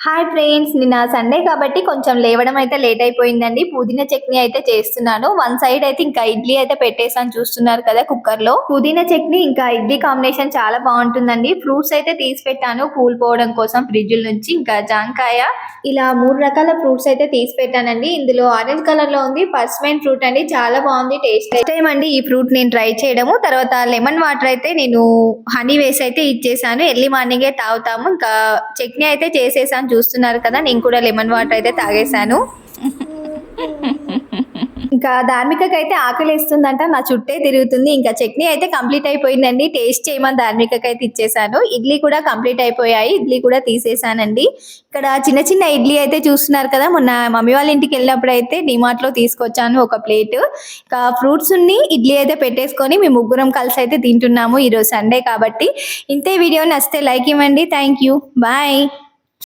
Hi friends, నిన్న Sunday కాబట్టి కొంచెం లేవడం అయితే లేట్ అయిపోయిందండి. పుదీనా చట్నీ అయితే చేస్తున్నాను. వన్ సైడ్ అయితే ఇంకా ఇడ్లీ అయితే పెట్టేసాను, చూస్తున్నారు కదా కుక్కర్ లో. పుదీనా చట్నీ ఇంకా ఇడ్లీ కాంబినేషన్ చాలా బాగుంటుందండి. ఫ్రూట్స్ అయితే తీసి పెట్టాను కూల్ పోవడం కోసం ఫ్రిడ్జ్ నుంచి. ఇంకా జాంకాయ, ఇలా 3 రకాల ఫ్రూట్స్ అయితే తీసి పెట్టానండి. ఇందులో ఆరెంజ్ కలర్ లో ఉంది పర్స్మెంట్ ఫ్రూట్ అండి, చాలా బాగుంది టేస్ట్. టైం అండి ఈ ఫ్రూట్ నేను ట్రై చేయడము. తర్వాత లెమన్ వాటర్ అయితే నేను హనీ వేసి అయితే ఇచ్చేసాను. ఎర్లీ మార్నింగే తాగుతాము. ఇంకా చట్నీ అయితే చేసేసాను, చూస్తున్నారు కదా. నేను కూడా లెమన్ వాటర్ అయితే తాగేశాను. ఇంకా ధార్మికకి అయితే ఆకలిస్తుందంట, నా చుట్టే తిరుగుతుంది. ఇంకా చట్నీ అయితే కంప్లీట్ అయిపోయిందండి. టేస్ట్ చేయమని ధార్మికకి అయితే ఇచ్చేసాను. ఇడ్లీ కూడా కంప్లీట్ అయిపోయాయి, ఇడ్లీ కూడా తీసేసానండి. ఇక్కడ చిన్న చిన్న ఇడ్లీ అయితే చూస్తున్నారు కదా. మొన్న మమ్మీ వాళ్ళ ఇంటికి వెళ్ళినప్పుడు అయితే డిమార్ట్ లో తీసుకొచ్చాను ఒక ప్లేట్. ఇంకా ఫ్రూట్స్ ఉన్ని ఇడ్లీ అయితే పెట్టేసుకొని మేము ముగ్గురం కలిసి అయితే తింటున్నాము ఈరోజు సండే కాబట్టి. ఇంతే. వీడియో నచ్చితే లైక్ ఇవ్వండి. Thank you. బాయ్.